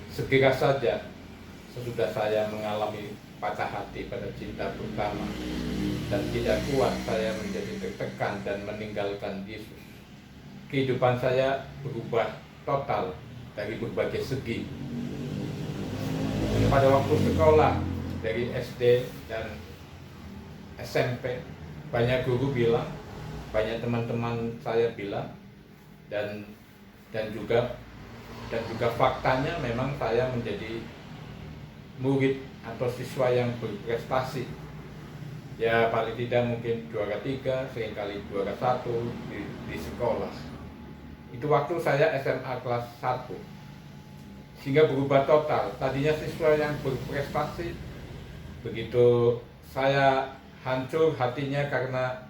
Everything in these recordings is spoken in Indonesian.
Segera saja sesudah saya mengalami patah hati pada cinta pertama dan tidak kuat, saya menjadi tertekan dan meninggalkan Yesus. Kehidupan saya berubah total dari berbagai segi. Pada waktu sekolah dari SD dan SMP, banyak guru bilang, banyak teman-teman saya bilang, dan juga faktanya memang saya menjadi murid atau siswa yang berprestasi. Ya paling tidak mungkin juara 3, seringkali juara 1 di sekolah. Itu waktu saya SMA kelas 1. Sehingga berubah total. Tadinya siswa yang berprestasi, begitu saya hancur hatinya karena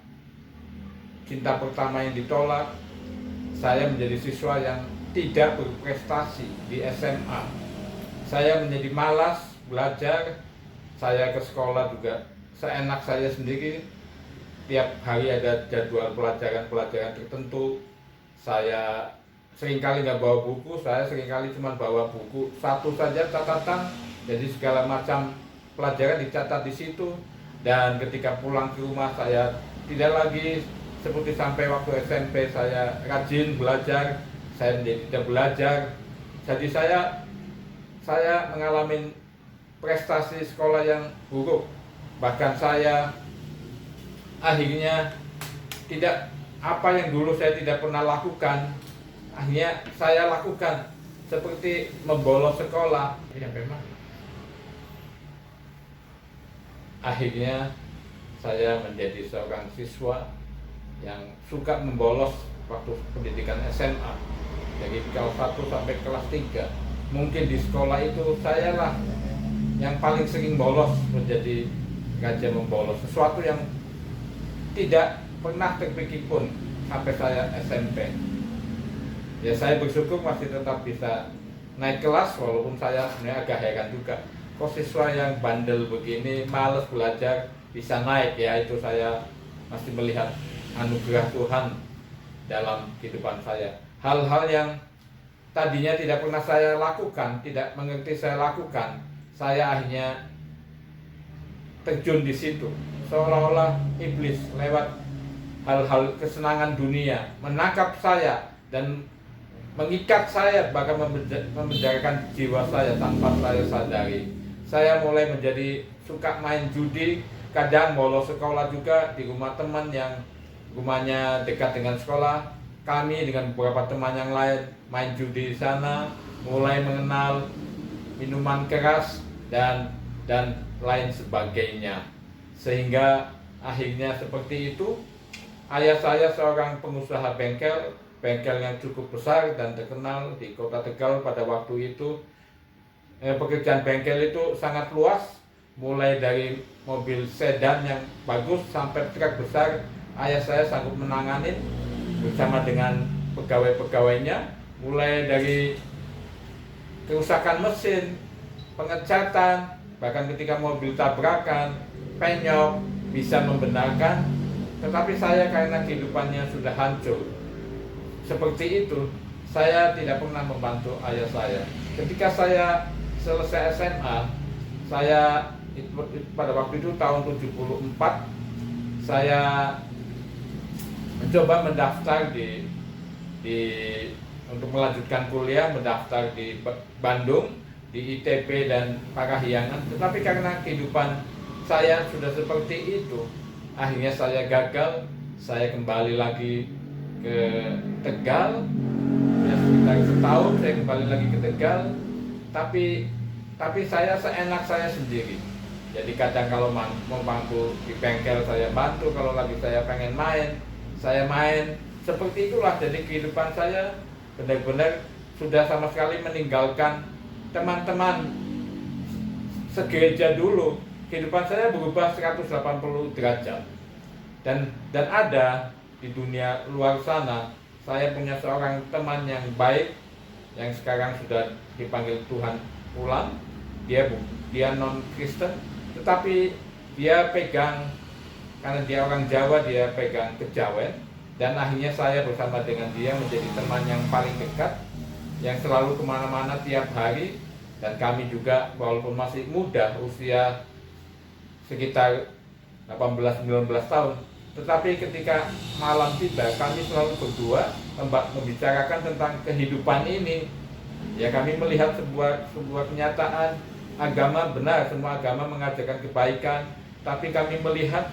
cinta pertama yang ditolak, saya menjadi siswa yang tidak berprestasi di SMA. Saya menjadi malas belajar, saya ke sekolah juga seenak saya sendiri. Tiap hari ada jadwal pelajaran tertentu. Saya seringkali nggak bawa buku, saya seringkali cuma bawa buku satu saja catatan. Jadi segala macam pelajaran dicatat di situ. Dan ketika pulang ke rumah saya tidak lagi seperti sampai waktu SMP saya rajin belajar, saya menjadi tidak belajar. Jadi saya mengalami prestasi sekolah yang buruk. Bahkan saya akhirnya tidak, apa yang dulu saya tidak pernah lakukan, akhirnya saya lakukan, seperti membolos sekolah. Akhirnya saya menjadi seorang siswa yang suka membolos waktu pendidikan SMA. Dari kelas 1 sampai kelas 3. Mungkin di sekolah itu saya lah yang paling sering bolos, menjadi raja membolos. Sesuatu yang tidak pernah terpikir pun sampai saya SMP. Ya saya bersyukur masih tetap bisa naik kelas, walaupun saya sebenarnya agak heran juga. Kok siswa yang bandel begini, males belajar, bisa naik? Ya itu saya masih melihat anugerah Tuhan dalam kehidupan saya. Hal-hal yang tadinya tidak pernah saya lakukan, tidak mengerti saya lakukan, saya akhirnya terjun di situ. Seolah-olah iblis lewat hal-hal kesenangan dunia menangkap saya dan mengikat saya, bahkan memenjarakan jiwa saya tanpa saya sadari. Saya mulai menjadi suka main judi, kadang bolos sekolah juga di rumah teman yang rumahnya dekat dengan sekolah. Kami dengan beberapa teman yang lain main judi di sana, mulai mengenal minuman keras dan lain sebagainya. Sehingga akhirnya seperti itu. Ayah saya seorang pengusaha bengkel yang cukup besar dan terkenal di kota Tegal pada waktu itu. Pekerjaan bengkel itu sangat luas, mulai dari mobil sedan yang bagus sampai truk besar. Ayah saya sanggup menangani bersama dengan pegawai-pegawainya, mulai dari kerusakan mesin, pengecatan, bahkan ketika mobil tabrakan, penyok, bisa membenarkan. Tetapi saya karena kehidupannya sudah hancur seperti itu, saya tidak pernah membantu ayah saya. Ketika saya selesai SMA, saya pada waktu itu tahun 74, saya mencoba mendaftar untuk melanjutkan kuliah, mendaftar di Bandung, di ITB dan Parahyangan. Tetapi karena kehidupan saya sudah seperti itu, akhirnya saya gagal. Saya kembali lagi ke Tegal, ya sekitar setahun saya kembali lagi ke Tegal. Tapi saya seenak saya sendiri. Jadi kadang kalau mau bantu di bengkel saya bantu, kalau lagi saya pengen main, saya main. Seperti itulah jadi kehidupan saya, benar-benar sudah sama sekali meninggalkan teman-teman segereja dulu. Kehidupan saya berubah 180 derajat. Dan ada di dunia luar sana, saya punya seorang teman yang baik, yang sekarang sudah dipanggil Tuhan pulang. Dia non Kristen, tetapi dia pegang, karena dia orang Jawa, dia pegang kejawen. Dan akhirnya saya bersama dengan dia menjadi teman yang paling dekat, yang selalu kemana-mana tiap hari. dan kami juga walaupun masih muda, usia sekitar 18-19 tahun, tetapi ketika malam tiba kami selalu berdua membicarakan tentang kehidupan ini. Ya, kami melihat sebuah kenyataan agama benar, semua agama mengajarkan kebaikan, tapi kami melihat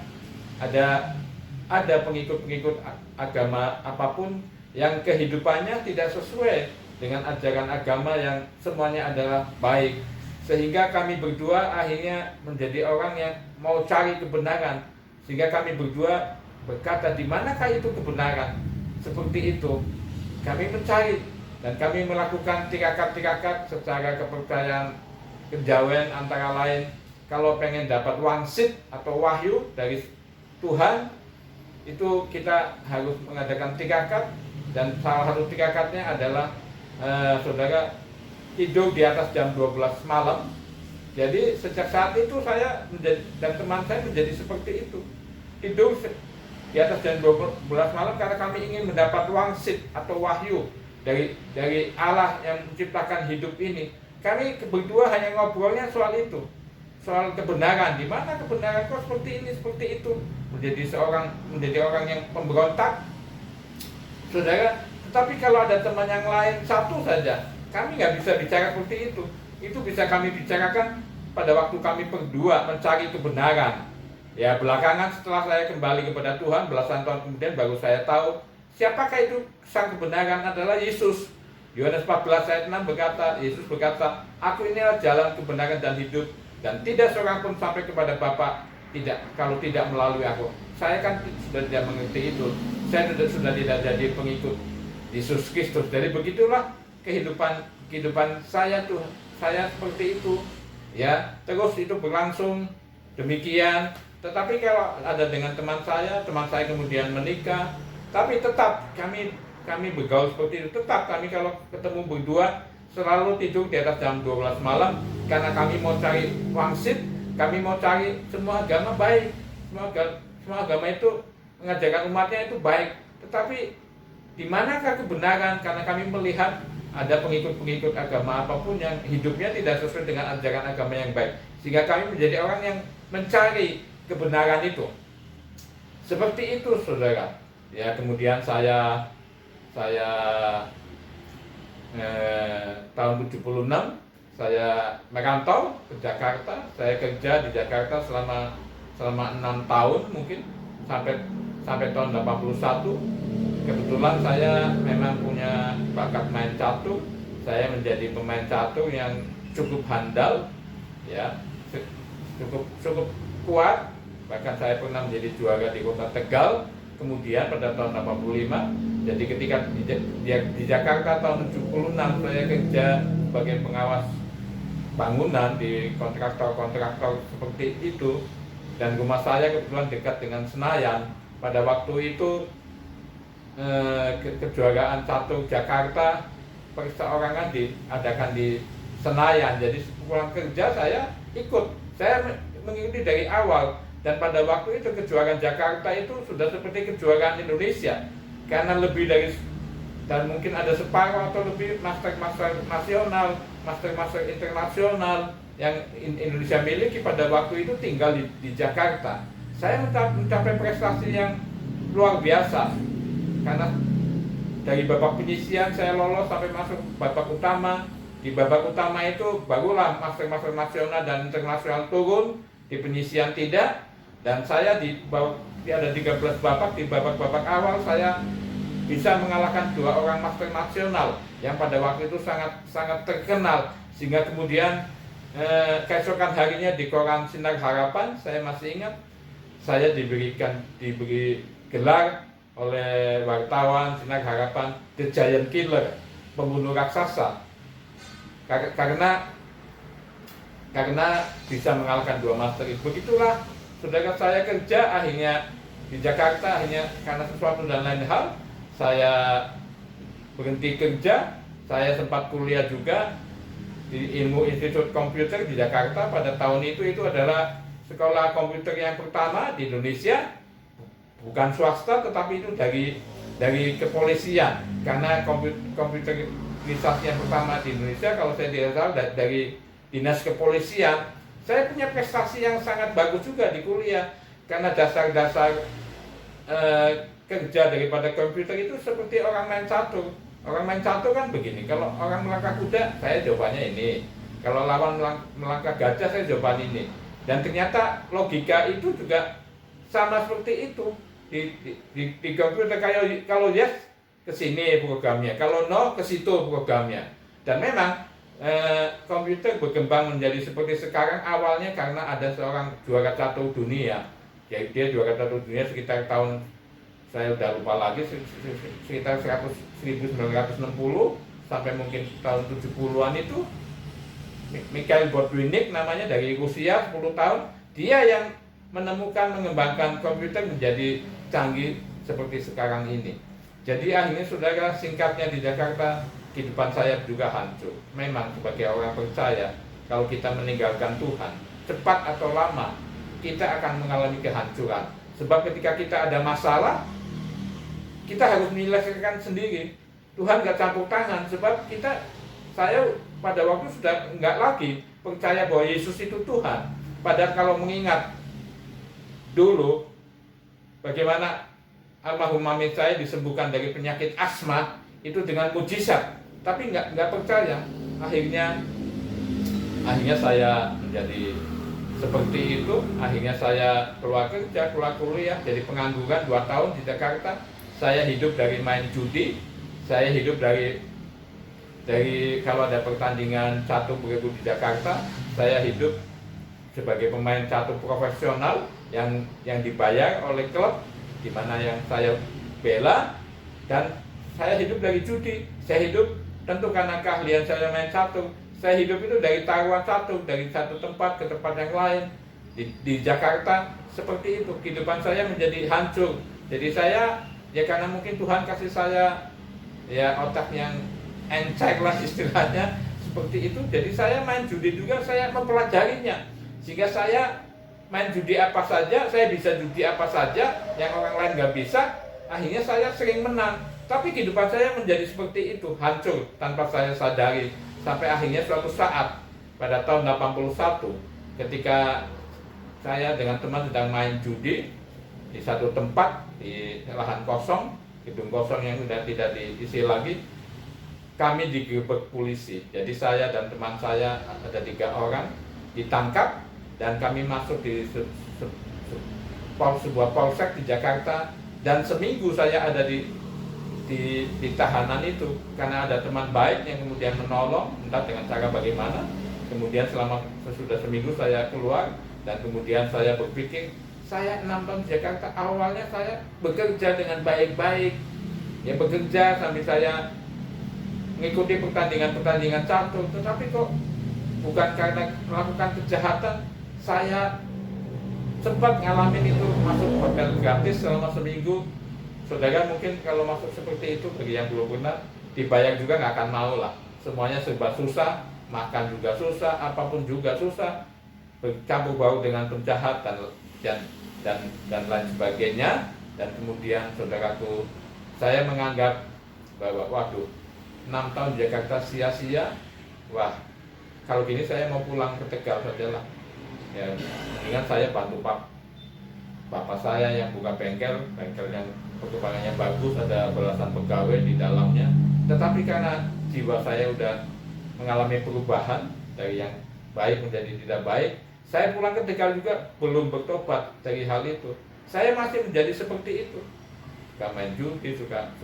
ada pengikut-pengikut agama apapun yang kehidupannya tidak sesuai dengan ajaran agama yang semuanya adalah baik. Sehingga kami berdua akhirnya menjadi orang yang mau cari kebenaran. Sehingga kami berdua berkata, di manakah itu kebenaran? Seperti itu kami mencari, dan kami melakukan tirakat-tirakat secara kepercayaan kejawen, antara lain kalau pengen dapat wangsit atau wahyu dari Tuhan, itu kita harus mengadakan tirakat. Dan salah satu tirakatnya adalah saudara tidur di atas jam 12 malam. Jadi sejak saat itu saya dan teman saya menjadi seperti itu, tidur di atas jam 12 malam karena kami ingin mendapat wangsit atau wahyu dari Allah yang menciptakan hidup ini. Kami berdua hanya ngobrolnya soal itu, soal kebenaran. Di mana kebenaran? Kok seperti ini, seperti itu. Menjadi orang yang pemberontak, saudara. Tetapi kalau ada teman yang lain satu saja, kami nggak bisa bicara seperti itu. Itu bisa kami bicarakan pada waktu kami berdua mencari kebenaran. Ya, belakangan setelah saya kembali kepada Tuhan belasan tahun kemudian baru saya tahu siapakah itu sang kebenaran adalah Yesus. Yohanes 14 ayat 6 berkata, Yesus berkata, "Aku inilah jalan, kebenaran dan hidup, dan tidak seorang pun sampai kepada Bapa kalau tidak melalui aku." Saya kan sudah tidak mengerti itu. Saya sudah tidak jadi pengikut Yesus Kristus. Jadi begitulah kehidupan saya tuh. Saya seperti itu. Ya, terus itu berlangsung demikian. Tetapi kalau ada dengan teman saya kemudian menikah, tapi tetap kami bergaul seperti itu. Tetap kami kalau ketemu berdua selalu tidur di atas jam 12 malam karena kami mau cari wangsit, kami mau cari semua agama baik. Semua agama itu mengajarkan umatnya itu baik. Tetapi di manakah kebenaran? Karena kami melihat ada pengikut-pengikut agama apapun yang hidupnya tidak sesuai dengan ajaran agama yang baik. Sehingga kami menjadi orang yang mencari kebenaran itu. Seperti itu, saudara. Ya, kemudian saya tahun 76 saya merantau ke Jakarta. Saya kerja di Jakarta selama 6 tahun mungkin sampai tahun 81. Kebetulan saya memang punya bakat main catur. Saya menjadi pemain catur yang cukup handal, ya, cukup kuat. Bahkan saya pernah menjadi juara di Kota Tegal. Kemudian pada tahun 85, jadi ketika di Jakarta tahun 76 saya kerja sebagai pengawas bangunan di kontraktor seperti itu. Dan rumah saya kebetulan dekat dengan Senayan. Pada waktu itu kejuaraan catur Jakarta perseorangan diadakan di Senayan. Jadi pulang kerja saya ikut. Saya mengikuti dari awal. Dan pada waktu itu kejuaraan Jakarta itu sudah seperti kejuaraan Indonesia. Karena lebih dari, dan mungkin ada separuh atau lebih master nasional, master internasional yang Indonesia miliki pada waktu itu tinggal di Jakarta. Saya mencapai prestasi yang luar biasa. Karena dari babak penyisian saya lolos sampai masuk babak utama. Di babak utama itu barulah master nasional dan internasional turun, di penyisian tidak. Dan saya ada 13 babak, di babak awal saya bisa mengalahkan 2 orang master nasional yang pada waktu itu sangat terkenal. Sehingga kemudian keesokan harinya di koran Sinar Harapan, saya masih ingat, saya diberi gelar oleh wartawan Sinar Harapan The Giant Killer, pembunuh raksasa, karena bisa mengalahkan 2 master itu. Begitulah, saudara, saya kerja akhirnya di Jakarta, akhirnya karena sesuatu dan lain hal saya berhenti kerja. Saya sempat kuliah juga di Ilmu Institut Komputer di Jakarta. Pada tahun itu adalah sekolah komputer yang pertama di Indonesia, bukan swasta tetapi itu dari kepolisian, karena komputer organisasi yang pertama di Indonesia, kalau saya tidak salah dari dinas kepolisian. Saya punya prestasi yang sangat bagus juga di kuliah, karena dasar-dasar kerja daripada komputer itu seperti orang main catur. Orang main catur kan begini, kalau orang melangkah kuda, saya jawabannya ini. Kalau lawan melangkah gajah, saya jawaban ini. Dan ternyata logika itu juga sama seperti itu. Di komputer, kalau yes, ke sini programnya, kalau no, ke situ programnya. Dan memang komputer berkembang menjadi seperti sekarang awalnya karena ada seorang juara catur dunia. Jadi dia juara catur dunia sekitar tahun, saya udah lupa lagi, sekitar 1960 sampai mungkin tahun 70-an itu. Mikhail Botvinnik namanya, dari Rusia, 10 tahun. Dia yang menemukan, mengembangkan komputer menjadi canggih seperti sekarang ini. Jadi akhirnya saudara, singkatnya di Jakarta, kehidupan saya juga hancur. Memang sebagai orang percaya, kalau kita meninggalkan Tuhan, cepat atau lama kita akan mengalami kehancuran. Sebab ketika kita ada masalah, kita harus menyelesaikan sendiri. Tuhan gak campur tangan, sebab saya pada waktu sudah enggak lagi percaya bahwa Yesus itu Tuhan. Padahal kalau mengingat dulu bagaimana almarhum mami saya disembuhkan dari penyakit asma itu dengan mujizat, tapi enggak percaya. Akhirnya saya menjadi seperti itu. Akhirnya saya keluar kerja, keluar kuliah, jadi pengangguran 2 tahun di Jakarta. Saya hidup dari main judi. Saya hidup dari kalau ada pertandingan catur beregu di Jakarta, saya hidup sebagai pemain catur profesional yang dibayar oleh klub di mana yang saya bela. Dan saya hidup dari judi. Saya hidup tentu karena keahlian saya main catur. Saya hidup itu dari taruhan catur, dari satu tempat ke tempat yang lain di Jakarta. Seperti itu kehidupan saya menjadi hancur. Jadi saya, ya karena mungkin Tuhan kasih saya ya otak yang encek lah istilahnya, seperti itu. Jadi saya main judi juga, saya mempelajarinya, sehingga saya main judi apa saja, saya bisa judi apa saja yang orang lain nggak bisa. Akhirnya saya sering menang, tapi kehidupan saya menjadi seperti itu, hancur tanpa saya sadari. Sampai akhirnya suatu saat pada tahun 81, ketika saya dengan teman sedang main judi di satu tempat, di lahan kosong, gedung kosong yang sudah tidak diisi lagi, kami digerebek polisi. Jadi saya dan teman saya, ada 3 orang, ditangkap dan kami masuk di sebuah polsek di Jakarta. Dan seminggu saya ada di tahanan itu karena ada teman baik yang kemudian menolong, entah dengan cara bagaimana. Kemudian sesudah seminggu saya keluar, dan kemudian saya berpikir, saya 6 tahun di Jakarta, awalnya saya bekerja dengan baik-baik, ya bekerja sambil saya mengikuti pertandingan catur, tetapi kok bukan karena melakukan kejahatan. Saya sempat ngalamin itu, masuk hotel gratis selama seminggu. Saudara mungkin kalau masuk seperti itu, bagi yang belum pernah, dibayar juga nggak akan mau lah. Semuanya serba susah, makan juga susah, apapun juga susah, bercampur baur dengan penjahat dan lain sebagainya. Dan kemudian saudaraku, saya menganggap bahwa waduh, 6 tahun di Jakarta sia-sia. Wah, kalau gini saya mau pulang ke Tegal sajalah. Ya, mendingan saya bantu bapak saya yang buka bengkel yang perkembangannya bagus, ada belasan pegawai di dalamnya. Tetapi karena jiwa saya udah mengalami perubahan dari yang baik menjadi tidak baik, saya pulang ke Tegal juga belum bertobat dari hal itu. Saya masih menjadi seperti itu. Suka main judi, suka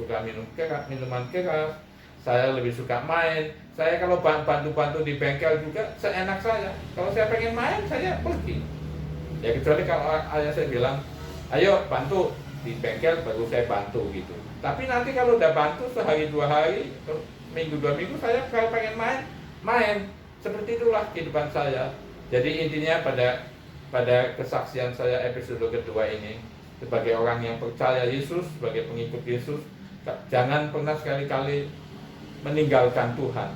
minuman keras. Saya lebih suka main. Saya kalau bantu-bantu di bengkel juga seenak saya. Kalau saya pengen main, saya pergi. Ya kecuali kalau ayah saya bilang, ayo bantu di bengkel, baru saya bantu gitu. Tapi nanti kalau udah bantu sehari 2 hari, minggu 2 minggu, saya kalau pengen main. Seperti itulah kehidupan saya. Jadi intinya pada kesaksian saya episode kedua ini, sebagai orang yang percaya Yesus, sebagai pengikut Yesus, jangan pernah sekali-kali meninggalkan Tuhan.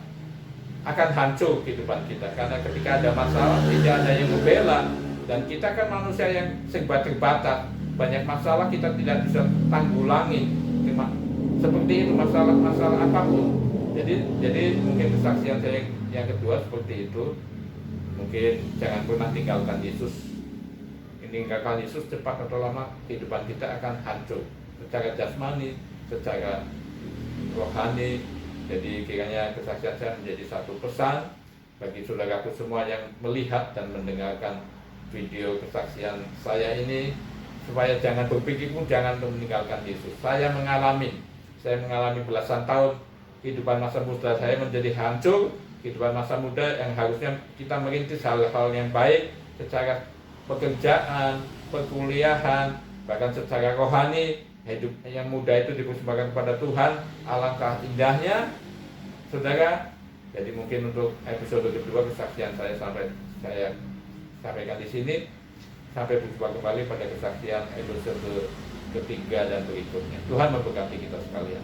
Akan hancur kehidupan kita, karena ketika ada masalah tidak ada yang membela, dan kita kan manusia yang serba terbatas. Banyak masalah kita tidak bisa tanggulangi. Seperti itu, masalah apapun. Jadi mungkin kesaksian saya yang kedua seperti itu. Mungkin jangan pernah tinggalkan Yesus. Meninggalkan Yesus cepat atau lama kehidupan kita akan hancur secara jasmani, secara rohani. Jadi kiranya kesaksian saya menjadi satu pesan bagi saudaraku semua yang melihat dan mendengarkan video kesaksian saya ini, supaya jangan berpikir pun jangan meninggalkan Yesus. Saya mengalami belasan tahun kehidupan masa muda saya menjadi hancur. Kehidupan masa muda yang harusnya kita merintis hal-hal yang baik secara pekerjaan, perkuliahan, bahkan secara rohani. Hidup yang muda itu dipersembahkan kepada Tuhan. Alangkah indahnya, saudara. Jadi mungkin untuk episode kedua kesaksian saya sampaikan di sini. Sampai berjumpa kembali pada kesaksian episode ketiga dan berikutnya. Tuhan memberkati kita sekalian.